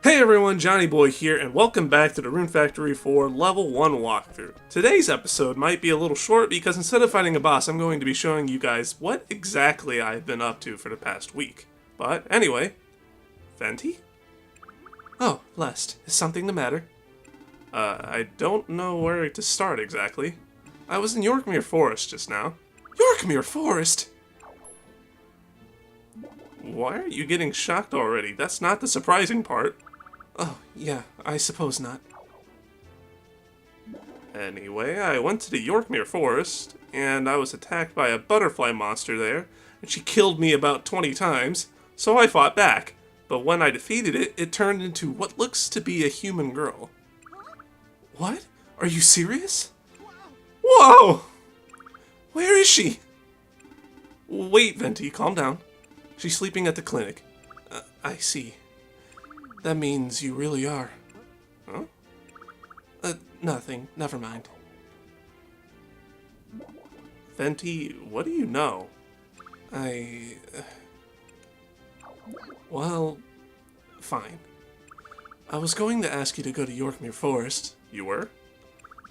Hey everyone, Johnny Boy here, and welcome back to the Rune Factory 4 Level 1 walkthrough. Today's episode might be a little short because instead of fighting a boss, I'm going to be showing you guys what exactly I've been up to for the past week. But anyway, Venti? Oh, Lest, is something the matter? I don't know where to start exactly. I was in Yorkmere Forest just now. Yorkmere Forest? Why are you getting shocked already? That's not the surprising part. Oh, yeah, I suppose not. Anyway, I went to the Yorkmere Forest, and I was attacked by a butterfly monster there, and she killed me about 20 times, so I fought back. But when I defeated it, it turned into what looks to be a human girl. What? Are you serious? Whoa! Where is she? Wait, Venti, calm down. She's sleeping at the clinic. I see. That means you really are. Huh? Nothing. Never mind. Venti, what do you know? Well, fine. I was going to ask you to go to Yorkmere Forest. You were?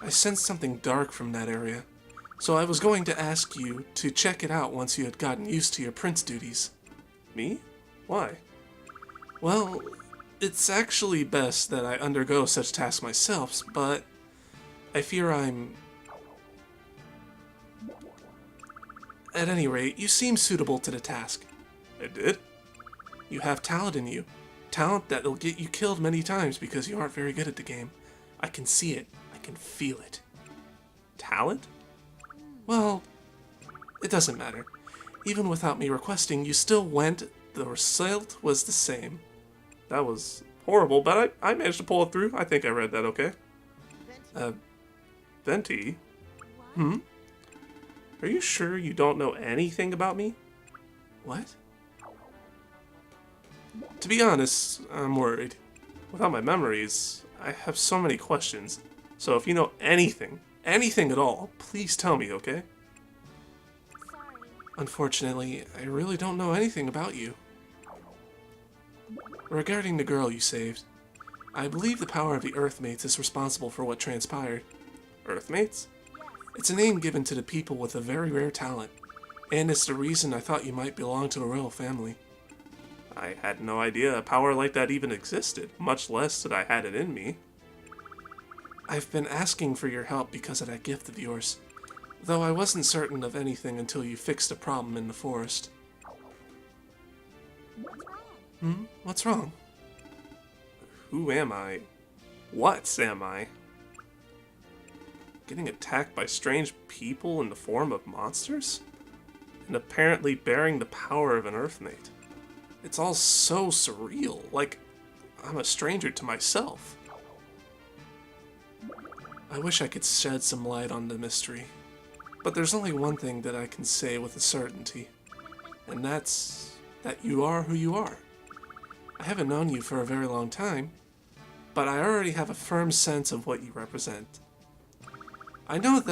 I sensed something dark from that area, so I was going to ask you to check it out once you had gotten used to your prince duties. Me? Why? Well, it's actually best that I undergo such tasks myself, but I fear I'm... At any rate, you seem suitable to the task. I did? You have talent in you. Talent that'll get you killed many times because you aren't very good at the game. I can see it. I can feel it. Talent? Well, it doesn't matter. Even without me requesting, you still went. The result was the same. That was horrible, but I managed to pull it through. I think I read that okay. Venti? Hmm? Are you sure you don't know anything about me? What? To be honest, I'm worried. Without my memories, I have so many questions. So if you know anything at all, please tell me, okay? Unfortunately, I really don't know anything about you. Regarding the girl you saved, I believe the power of the Earthmates is responsible for what transpired. Earthmates? It's a name given to the people with a very rare talent, and it's the reason I thought you might belong to a royal family. I had no idea a power like that even existed, much less that I had it in me. I've been asking for your help because of that gift of yours, though I wasn't certain of anything until you fixed a problem in the forest. What's wrong? Who am I? What am I? Getting attacked by strange people in the form of monsters? And apparently bearing the power of an Earthmate. It's all so surreal, like I'm a stranger to myself. I wish I could shed some light on the mystery, but there's only one thing that I can say with a certainty, and that's that you are who you are. I haven't known you for a very long time, but I already have a firm sense of what you represent. I know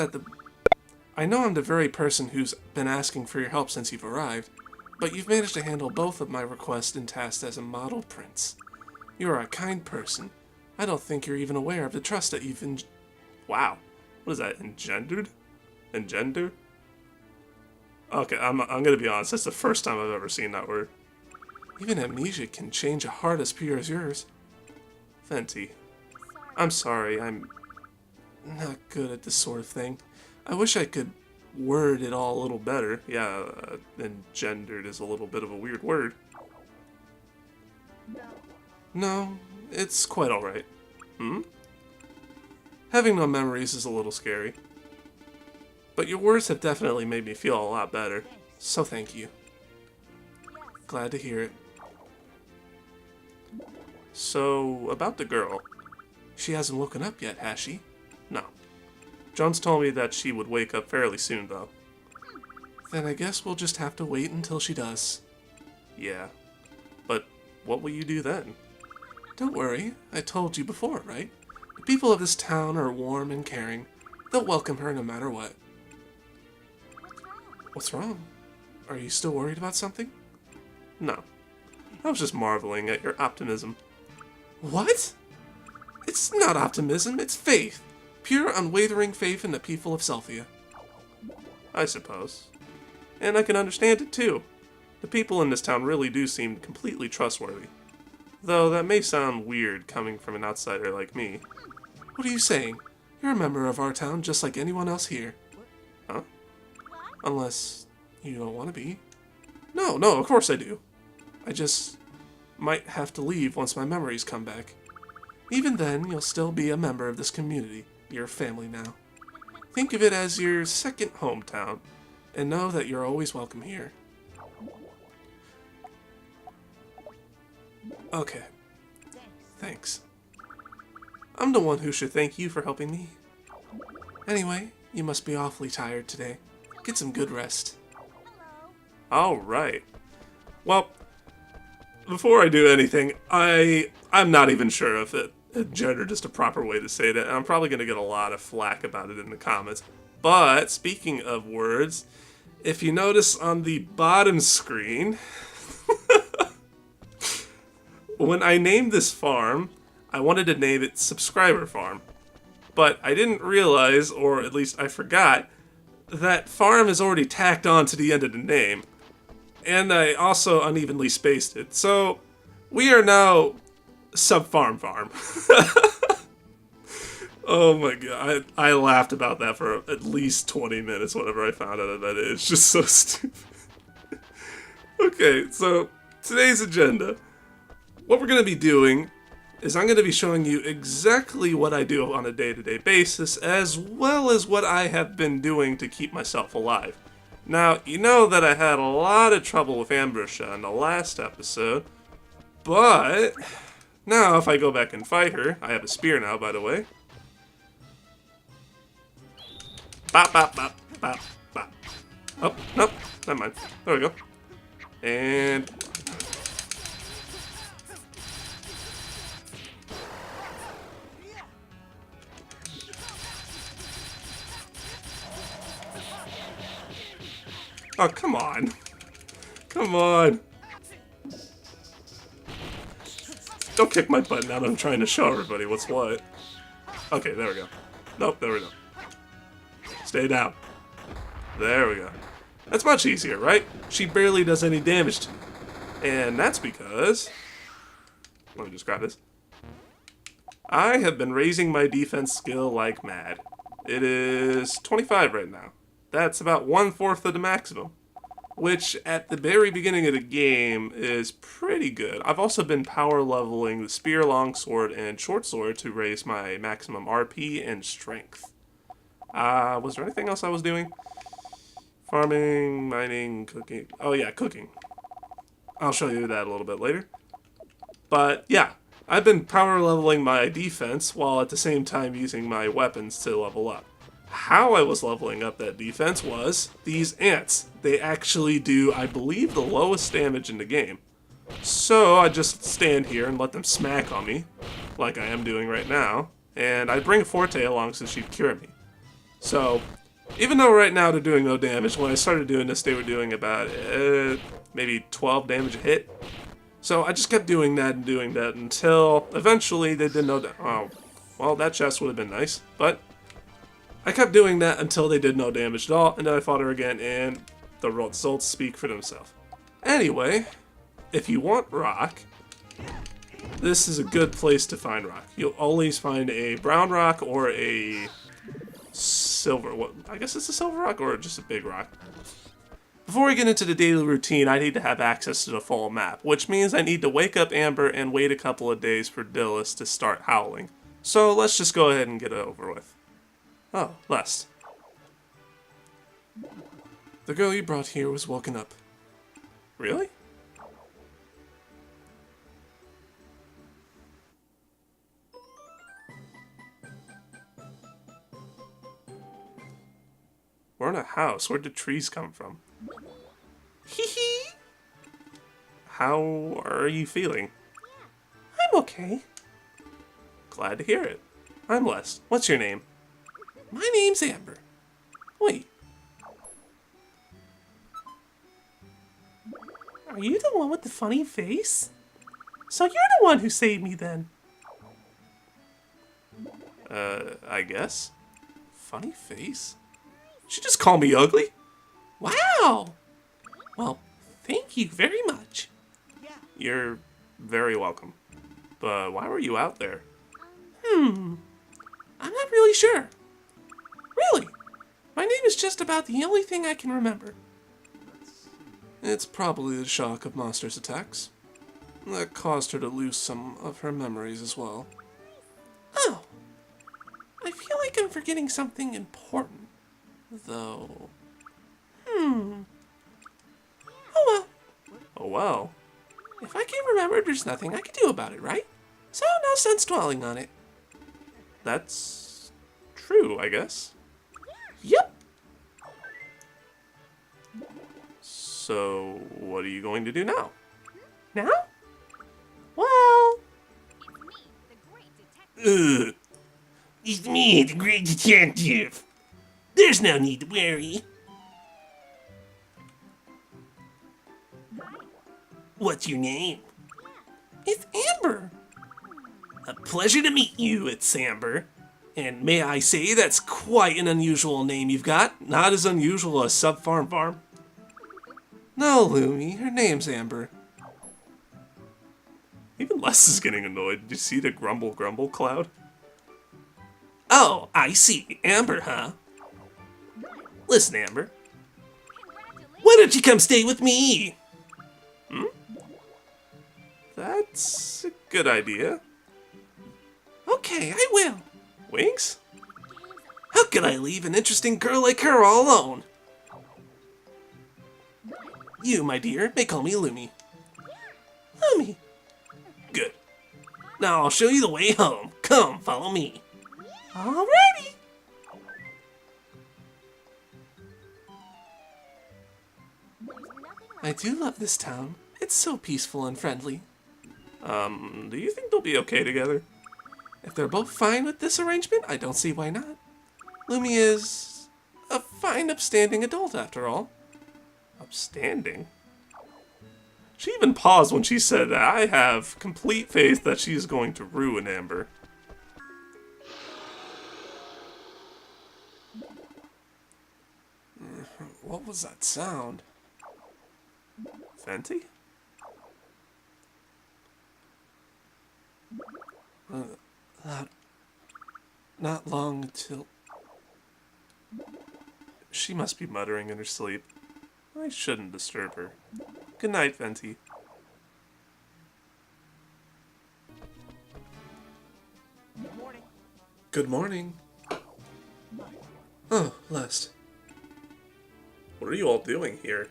I'm the very person who's been asking for your help since you've arrived, but you've managed to handle both of my requests and tasks as a model prince. You are a kind person. I don't think you're even aware of the trust that you've Wow. What is that? Engendered? Engender? Okay, I'm gonna be honest, that's the first time I've ever seen that word. Even amnesia can change a heart as pure as yours. Venti. I'm sorry, I'm not good at this sort of thing. I wish I could word it all a little better. Yeah, engendered is a little bit of a weird word. No, it's quite alright. Having no memories is a little scary. But your words have definitely made me feel a lot better, so thank you. Glad to hear it. So, about the girl. She hasn't woken up yet, has she? No. Jones told me that she would wake up fairly soon, though. Then I guess we'll just have to wait until she does. Yeah. But what will you do then? Don't worry, I told you before, right? The people of this town are warm and caring. They'll welcome her no matter what. What's wrong? Are you still worried about something? No. I was just marveling at your optimism. What? It's not optimism, it's faith. Pure, unwavering faith in the people of Selphia. I suppose. And I can understand it too. The people in this town really do seem completely trustworthy. Though that may sound weird coming from an outsider like me. What are you saying? You're a member of our town just like anyone else here. Huh? Unless you don't want to be. No, of course I do. I just might have to leave once my memories come back. Even then, you'll still be a member of this community. You're family now. Think of it as your second hometown, and know that you're always welcome here. Okay. Thanks. I'm the one who should thank you for helping me. Anyway, you must be awfully tired today. Get some good rest. Alright. Well, before I do anything, I'm not even sure if it gender just a proper way to say that. I'm probably going to get a lot of flack about it in the comments. But, speaking of words, if you notice on the bottom screen, when I named this farm, I wanted to name it Subscriber Farm. But I didn't realize, or at least I forgot, that farm is already tacked on to the end of the name. And I also unevenly spaced it. So, we are now Sub-Farm Farm. Oh my god, I laughed about that for at least 20 minutes whenever I found out that it's just so stupid. Okay, so today's agenda. What we're going to be doing is I'm going to be showing you exactly what I do on a day-to-day basis, as well as what I have been doing to keep myself alive. Now, you know that I had a lot of trouble with Ambrosia in the last episode, but now if I go back and fight her, I have a spear now, by the way. Bop, bop, bop, bop, bop. Oh, nope, never mind. There we go. And oh, come on. Come on. Don't kick my butt now that I'm trying to show everybody what's what. Okay, there we go. Nope, there we go. Stay down. There we go. That's much easier, right? She barely does any damage to me. And that's because... Let me just grab this. I have been raising my defense skill like mad. It is 25 right now. That's about 1/4 of the maximum, which at the very beginning of the game is pretty good. I've also been power leveling the spear, longsword, and short sword to raise my maximum RP and strength. Was there anything else I was doing? Farming, mining, cooking. Oh yeah, cooking. I'll show you that a little bit later. But yeah, I've been power leveling my defense while at the same time using my weapons to level up. How I was leveling up that defense was these ants. They actually do, I believe, the lowest damage in the game. So I just stand here and let them smack on me, like I am doing right now, and I bring Forte along so she'd cure me. So, even though right now they're doing no damage, when I started doing this they were doing about maybe 12 damage a hit. So I just kept doing that until eventually they did no damage. Oh, well, that chest would have been nice, but I kept doing that until they did no damage at all, and then I fought her again, and the results speak for themselves. Anyway, if you want rock, this is a good place to find rock. You'll always find a brown rock or a silver. What? I guess it's a silver rock or just a big rock. Before we get into the daily routine, I need to have access to the full map, which means I need to wake up Amber and wait a couple of days for Dillis to start howling. So let's just go ahead and get it over with. Oh, Lest. The girl you brought here was woken up. Really? We're in a house. Where did trees come from? Hee hee! How are you feeling? I'm okay. Glad to hear it. I'm Les. What's your name? My name's Amber. Wait. Are you the one with the funny face? So you're the one who saved me then. I guess. Funny face? She just called me ugly? Wow! Well, thank you very much. You're very welcome. But why were you out there? I'm not really sure. Really? My name is just about the only thing I can remember. It's probably the shock of Monster's attacks. That caused her to lose some of her memories as well. Oh. I feel like I'm forgetting something important, though. Oh well. Oh well. If I can't remember, there's nothing I can do about it, right? So no sense dwelling on it. That's true, I guess. Yep. So, what are you going to do now? Now? Well... It's me, the great detective. There's no need to worry. What's your name? It's Amber. A pleasure to meet you, it's Amber. And may I say, that's quite an unusual name you've got. Not as unusual as Sub Farm Farm. No, Lumi, her name's Amber. Even Les is getting annoyed. Did you see the grumble cloud? Oh, I see. Amber, huh? Listen, Amber. Why don't you come stay with me? That's a good idea. Okay, I will. Winks? How could I leave an interesting girl like her all alone? You, my dear, may call me Lumi. Lumi. Good. Now I'll show you the way home. Come, follow me. Alrighty. I do love this town. It's so peaceful and friendly. Do you think they'll be okay together? If they're both fine with this arrangement, I don't see why not. Lumi is a fine, upstanding adult, after all. Upstanding? She even paused when she said that. I have complete faith that she's going to ruin Amber. What was that sound? Venti? Not long till... She must be muttering in her sleep. I shouldn't disturb her. Good night, Venti. Good morning. Good morning. Oh, Lest. What are you all doing here?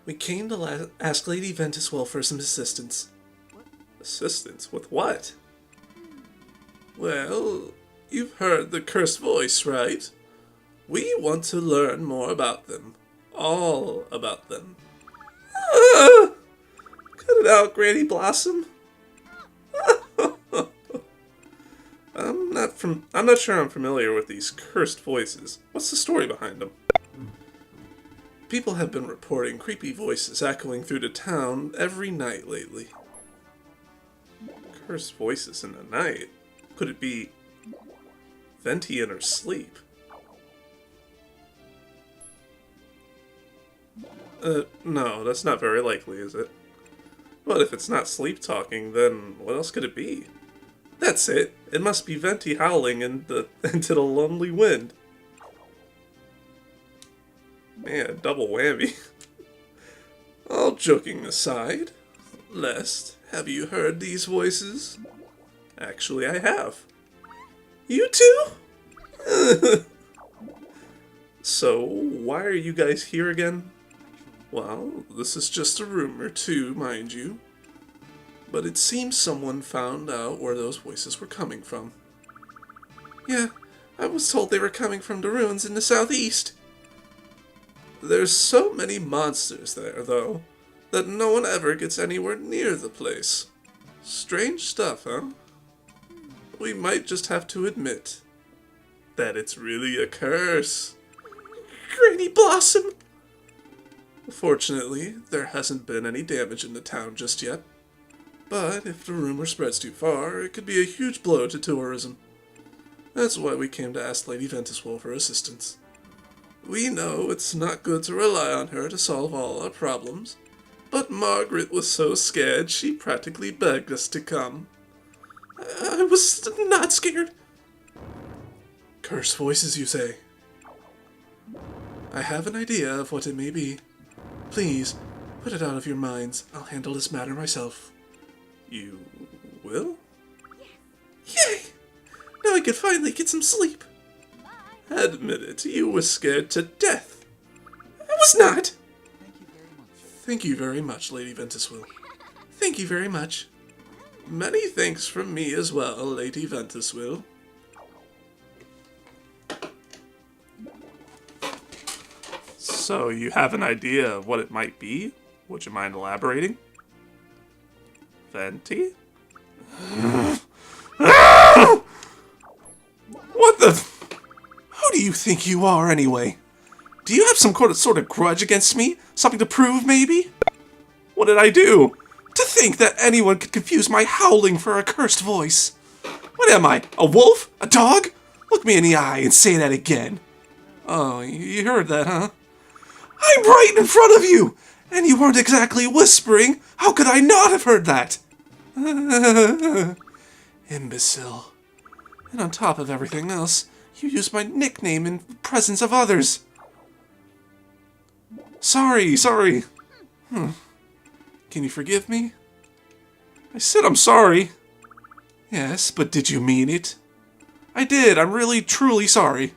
We came to ask Lady Ventuswell for some assistance. Assistance? With what? Well, you've heard the cursed voice, right? We want to learn more about them. All about them. Ah! Cut it out, Granny Blossom. I'm not sure I'm familiar with these cursed voices. What's the story behind them? People have been reporting creepy voices echoing through the town every night lately. Cursed voices in the night? Could it be Venti in her sleep? No, that's not very likely, is it? But if it's not sleep talking, then what else could it be? That's it. It must be Venti howling into the lonely wind. Man, double whammy. All joking aside, Lest, have you heard these voices? Actually, I have. You too? So, why are you guys here again? Well, this is just a rumor too, mind you. But it seems someone found out where those voices were coming from. Yeah, I was told they were coming from the ruins in the southeast. There's so many monsters there, though, that no one ever gets anywhere near the place. Strange stuff, huh? We might just have to admit that it's really a curse. Granny Blossom! Fortunately, there hasn't been any damage in the town just yet. But if the rumor spreads too far, it could be a huge blow to tourism. That's why we came to ask Lady Ventuswell for assistance. We know it's not good to rely on her to solve all our problems, but Margaret was so scared she practically begged us to come. I was not scared. Cursed voices, you say? I have an idea of what it may be. Please, put it out of your minds. I'll handle this matter myself. You will? Yay! Now I can finally get some sleep. Admit it, you were scared to death. I was not! Thank you very much, Lady Ventuswell. Thank you very much. Many thanks from me as well, Lady Ventuswell. So, you have an idea of what it might be? Would you mind elaborating? Venti? What the... Who do you think you are, anyway? Do you have some sort of grudge against me? Something to prove, maybe? What did I do? To think that anyone could confuse my howling for a cursed voice. What am I, a wolf? A dog? Look me in the eye and say that again. Oh, you heard that, huh? I'm right in front of you! And you weren't exactly whispering. How could I not have heard that? Imbecile. And on top of everything else, you used my nickname in the presence of others. Sorry. Can you forgive me? I said I'm sorry. Yes, but did you mean it? I did. I'm really, truly sorry.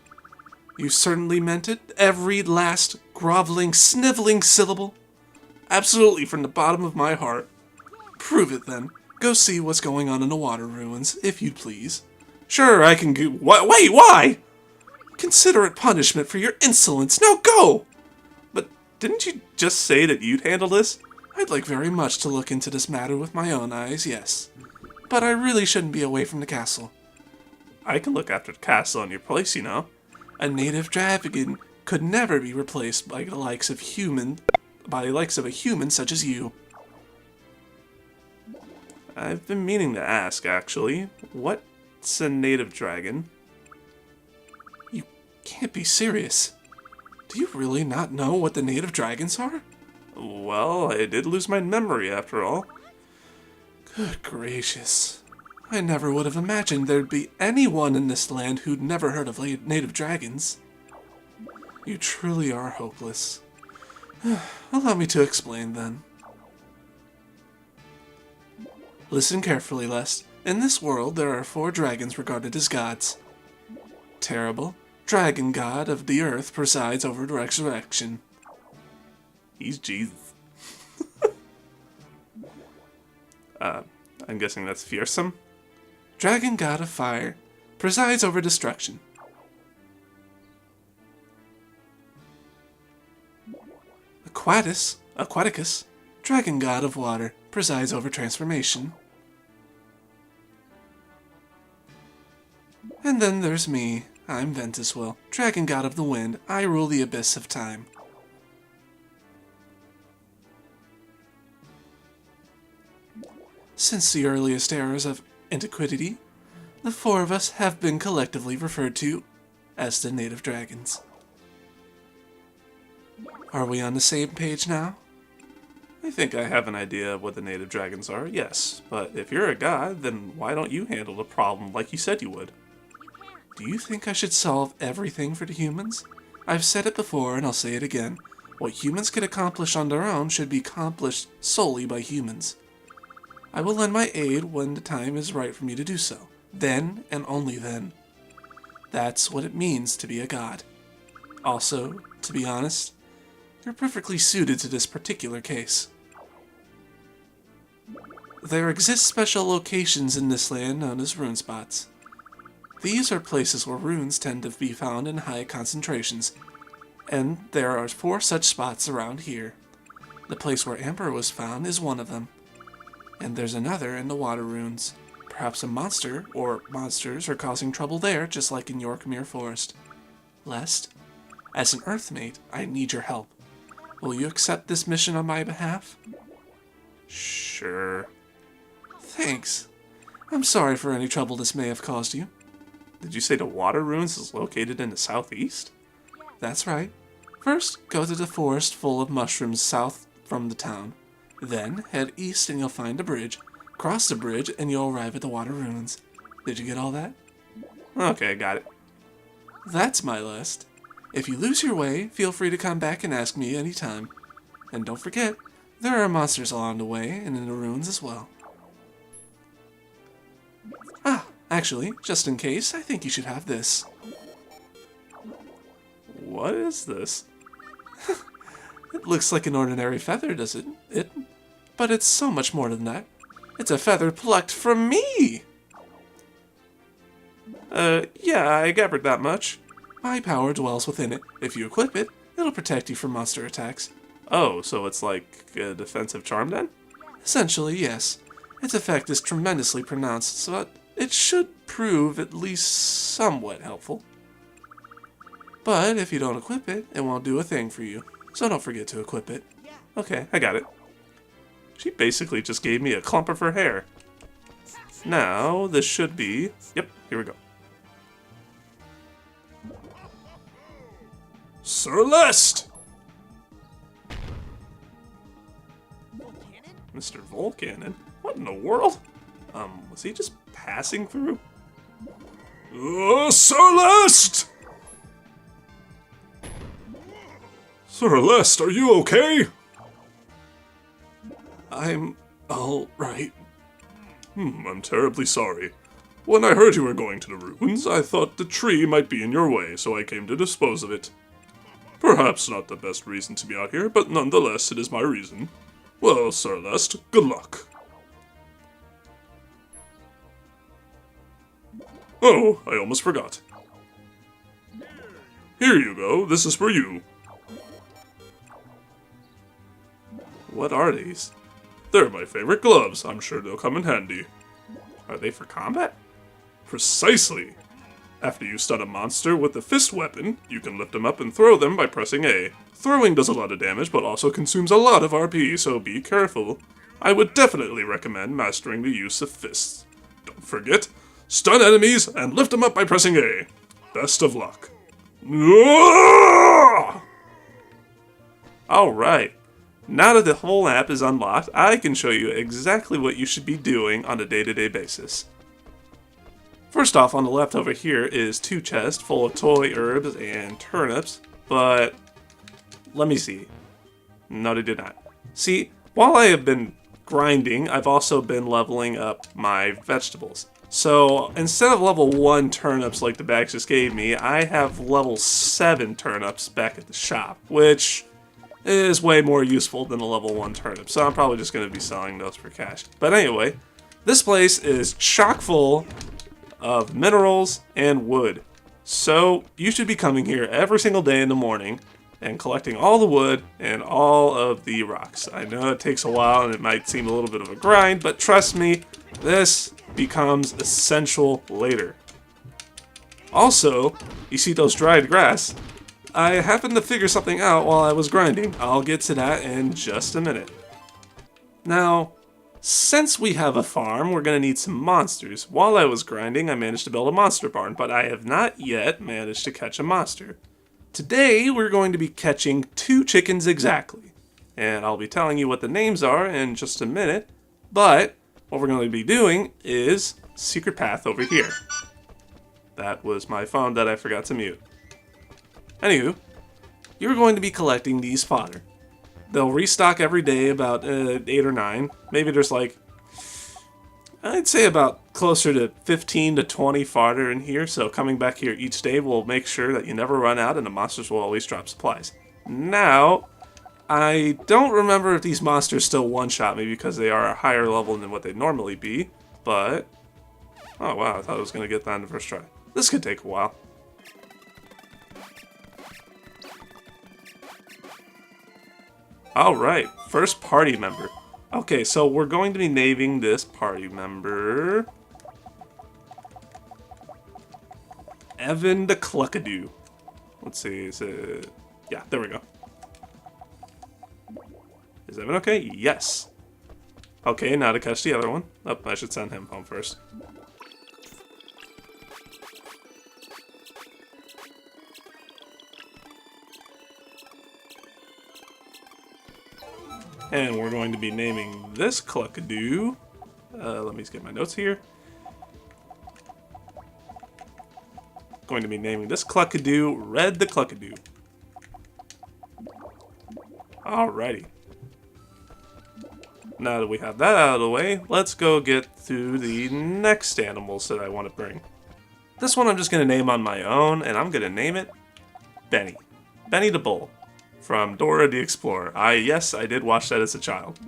You certainly meant it. Every last groveling, sniveling syllable. Absolutely from the bottom of my heart. Prove it then. Go see what's going on in the water ruins, if you'd please. Sure, I can go. Wait, why? Consider it punishment for your insolence. Now go! But didn't you just say that you'd handle this? I'd like very much to look into this matter with my own eyes, yes. But I really shouldn't be away from the castle. I can look after the castle in your place, you know. A native dragon could never be replaced by the likes of a human such as you. I've been meaning to ask, actually. What's a native dragon? You can't be serious. Do you really not know what the native dragons are? Well, I did lose my memory after all. Good gracious. I never would have imagined there'd be anyone in this land who'd never heard of native dragons. You truly are hopeless. Allow me to explain then. Listen carefully, Les. In this world, there are 4 dragons regarded as gods. Terrible, dragon god of the earth, presides over the resurrection. He's Jesus. I'm guessing that's fearsome. Dragon god of fire, presides over destruction. Aquaticus, dragon god of water, presides over transformation. And then there's me. I'm Ventuswell, dragon god of the wind. I rule the abyss of time. Since the earliest eras of antiquity, the 4 of us have been collectively referred to as the native dragons. Are we on the same page now? I think I have an idea of what the native dragons are, yes. But if you're a god, then why don't you handle the problem like you said you would? Do you think I should solve everything for the humans? I've said it before and I'll say it again. What humans can accomplish on their own should be accomplished solely by humans. I will lend my aid when the time is right for me to do so. Then and only then. That's what it means to be a god. Also, to be honest, you're perfectly suited to this particular case. There exist special locations in this land known as rune spots. These are places where runes tend to be found in high concentrations, and there are 4 such spots around here. The place where Amber was found is one of them, and there's another in the water runes. Perhaps a monster or monsters are causing trouble there, just like in Yorkmere Forest. Lest, as an Earthmate, I need your help. Will you accept this mission on my behalf? Sure. Thanks. I'm sorry for any trouble this may have caused you. Did you say the water ruins is located in the southeast? That's right. First, go to the forest full of mushrooms south from the town. Then, head east and you'll find a bridge. Cross the bridge and you'll arrive at the water ruins. Did you get all that? Okay, got it. That's my list. If you lose your way, feel free to come back and ask me anytime. And don't forget, there are monsters along the way and in the ruins as well. Ah, actually, just in case, I think you should have this. What is this? It looks like an ordinary feather, doesn't it? But it's so much more than that. It's a feather plucked from me! Yeah, I gathered that much. My power dwells within it. If you equip it, it'll protect you from monster attacks. Oh, so it's like a defensive charm then? Essentially, yes. Its effect is tremendously pronounced, so it should prove at least somewhat helpful. But if you don't equip it, it won't do a thing for you. So don't forget to equip it. Okay, I got it. She basically just gave me a clump of her hair. Now, this should be... Yep, here we go. Celeste! Mr. Volcannon? What in the world? Was he just passing through? Celeste! Celeste, are you okay? I'm all right. I'm terribly sorry. When I heard you were going to the ruins, I thought the tree might be in your way, so I came to dispose of it. Perhaps not the best reason to be out here, but nonetheless, it is my reason. Well, Celeste, good luck. Oh, I almost forgot. Here you go, this is for you. What are these? They're my favorite gloves. I'm sure they'll come in handy. Are they for combat? Precisely. After you stun a monster with a fist weapon, you can lift them up and throw them by pressing A. Throwing does a lot of damage, but also consumes a lot of RP, so be careful. I would definitely recommend mastering the use of fists. Don't forget, stun enemies and lift them up by pressing A. Best of luck. Alright. Now that the whole app is unlocked, I can show you exactly what you should be doing on a day-to-day basis. First off, on the left over here is 2 chests full of toy herbs and turnips, but let me see. No, they did not. See, while I have been grinding, I've also been leveling up my vegetables. So instead of level 1 turnips like the bags just gave me, I have level 7 turnips back at the shop, which is way more useful than a level 1 turnip, so I'm probably just going to be selling those for cash. But anyway, this place is chock full of minerals and wood. So you should be coming here every single day in the morning and collecting all the wood and all of the rocks. I know it takes a while and it might seem a little bit of a grind, but trust me, this becomes essential later. Also, you see those dried grass? I happened to figure something out while I was grinding. I'll get to that in just a minute. Now, since we have a farm, we're going to need some monsters. While I was grinding, I managed to build a monster barn, but I have not yet managed to catch a monster. Today, we're going to be catching 2 chickens exactly. And I'll be telling you what the names are in just a minute, but what we're going to be doing is secret path over here. That was my phone that I forgot to mute. Anywho, you're going to be collecting these fodder. They'll restock every day about 8 or 9. Maybe there's like, I'd say about closer to 15 to 20 fodder in here. So coming back here each day will make sure that you never run out and the monsters will always drop supplies. Now, I don't remember if these monsters still one-shot me because they are a higher level than what they'd normally be. But, oh wow, I thought I was going to get that on the first try. This could take a while. Alright, first party member. Okay, so we're going to be naming this party member Evan the Cluckadoo. Let's see, is it... Yeah, there we go. Is Evan okay? Yes. Okay, now to catch the other one. Oh, I should send him home first. And we're going to be naming this Cluckadoo. Let me get my notes here. Going to be naming this Cluckadoo Red the Cluckadoo. Alrighty. Now that we have that out of the way, let's go get to the next animals that I want to bring. This one I'm just going to name on my own, and I'm going to name it Benny. Benny the Bull from Dora the Explorer. Yes, I did watch that as a child.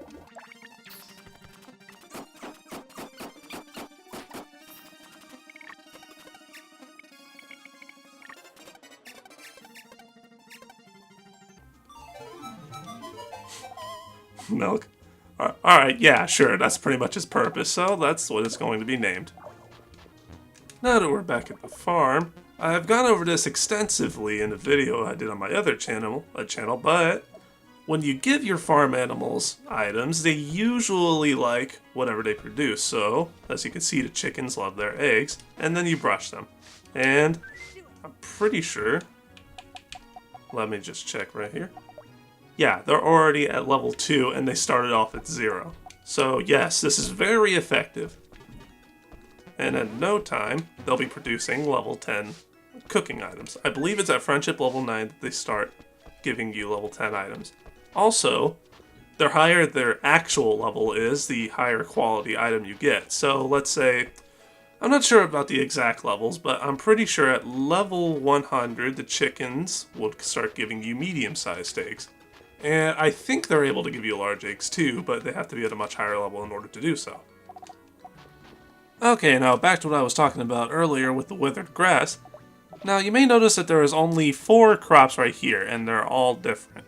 Milk. Alright, yeah, sure, that's pretty much its purpose, so that's what it's going to be named. Now that we're back at the farm, I've gone over this extensively in a video I did on my other channel, but when you give your farm animals items, they usually like whatever they produce. So, as you can see, the chickens love their eggs, and then you brush them. And I'm pretty sure, let me just check right here. Yeah, they're already at level 2 and they started off at 0. So yes, this is very effective. And in no time, they'll be producing level 10 cooking items. I believe it's at Friendship level 9 that they start giving you level 10 items. Also, the higher their actual level is, the higher quality item you get. So let's say, I'm not sure about the exact levels, but I'm pretty sure at level 100, the chickens would start giving you medium-sized eggs. And I think they're able to give you large eggs too, but they have to be at a much higher level in order to do so. Okay, now back to what I was talking about earlier with the withered grass. Now you may notice that there is only 4 crops right here, and they're all different.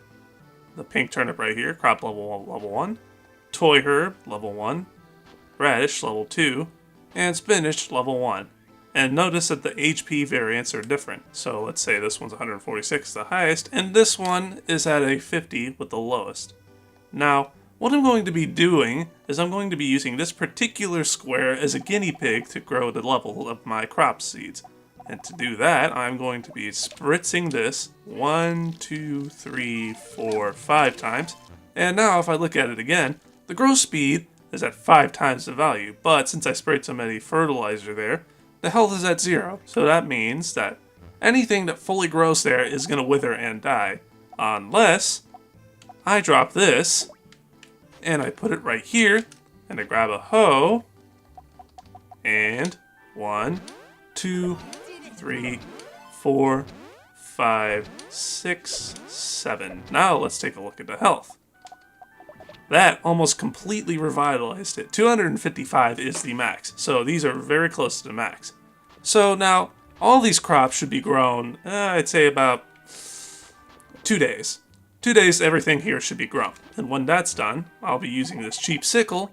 The pink turnip right here, crop level 1. Toy herb, level 1. Radish, level 2. And spinach, level 1. And notice that the HP variants are different. So let's say this one's 146, the highest, and this one is at a 50 with the lowest. Now, what I'm going to be doing is I'm going to be using this particular square as a guinea pig to grow the level of my crop seeds. And to do that, I'm going to be spritzing this 1, 2, 3, 4, 5 times. And now if I look at it again, the growth speed is at 5 times the value, but since I sprayed so many fertilizer there, the health is at 0, so that means that anything that fully grows there is going to wither and die, unless I drop this, and I put it right here, and I grab a hoe, and 1, 2, 3, 4, 5, 6, 7. Now let's take a look at the health. That almost completely revitalized it. 255 is the max, so these are very close to the max. So now, all these crops should be grown, I'd say about 2 days. 2 days, everything here should be grown. And when that's done, I'll be using this cheap sickle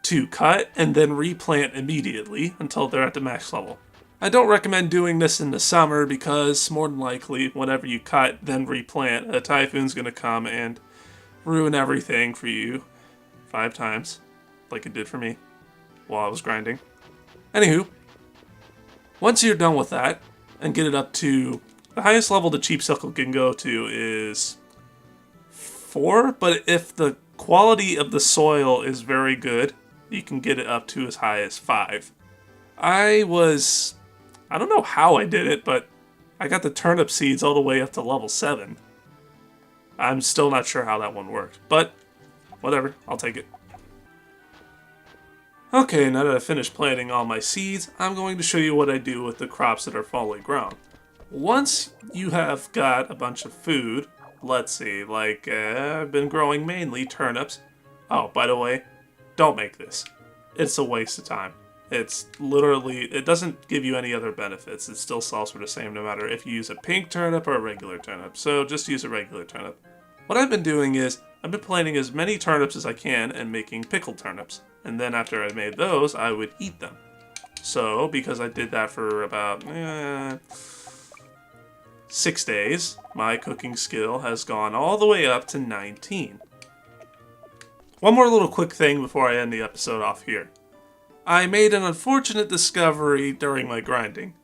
to cut and then replant immediately until they're at the max level. I don't recommend doing this in the summer because more than likely, whenever you cut, then replant, a typhoon's going to come and ruin everything for you 5 times, like it did for me while I was grinding. Anywho, once you're done with that and get it up to the highest level the cheap sickle can go to is 4, but if the quality of the soil is very good, you can get it up to as high as 5. I don't know how I did it, but I got the turnip seeds all the way up to level 7. I'm still not sure how that one worked, but whatever, I'll take it. Okay, now that I've finished planting all my seeds, I'm going to show you what I do with the crops that are fully grown. Once you have got a bunch of food, let's see, like I've been growing mainly turnips. Oh, by the way, don't make this. It's a waste of time. It's literally, it doesn't give you any other benefits. It still sells for the same no matter if you use a pink turnip or a regular turnip. So just use a regular turnip. What I've been doing is, I've been planting as many turnips as I can and making pickled turnips. And then after I made those, I would eat them. So, because I did that for about 6 days, my cooking skill has gone all the way up to 19. One more little quick thing before I end the episode off here. I made an unfortunate discovery during my grinding.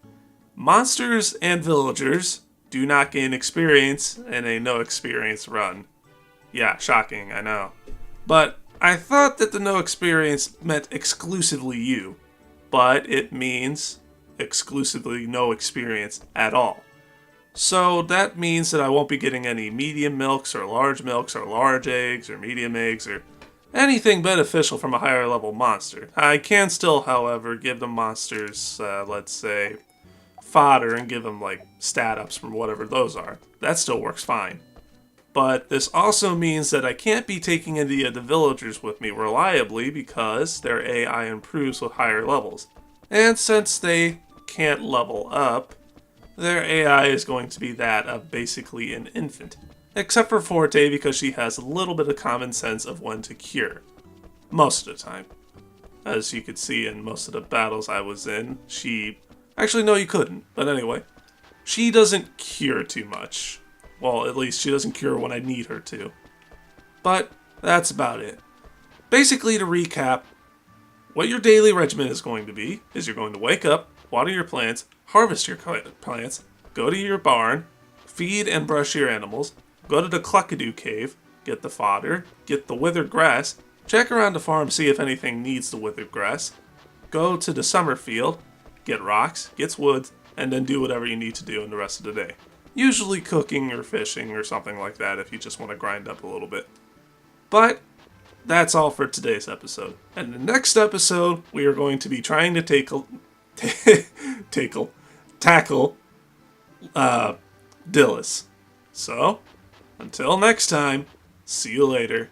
Monsters and villagers do not gain experience in a no experience run. Yeah, shocking, I know. But I thought that the no experience meant exclusively you, but it means exclusively no experience at all. So that means that I won't be getting any medium milks or large eggs or medium eggs or anything beneficial from a higher level monster. I can still, however, give the monsters, let's say, fodder and give them like stat ups from whatever those are. That still works fine. But this also means that I can't be taking any of the villagers with me reliably because their AI improves with higher levels. And since they can't level up, their AI is going to be that of basically an infant. Except for Forte because she has a little bit of common sense of when to cure. Most of the time. As you could see in most of the battles I was in, she... Actually, no, you couldn't. But anyway, she doesn't cure too much. Well, at least she doesn't cure when I need her to. But that's about it. Basically, to recap, what your daily regimen is going to be is you're going to wake up, water your plants, harvest your plants, go to your barn, feed and brush your animals, go to the Cluckadoo cave, get the fodder, get the withered grass, check around the farm, see if anything needs the withered grass, go to the summer field, get rocks, get wood, and then do whatever you need to do in the rest of the day. Usually cooking or fishing or something like that if you just want to grind up a little bit. But that's all for today's episode. And the next episode, we are going to be trying to tackle Dillis. So, until next time, see you later.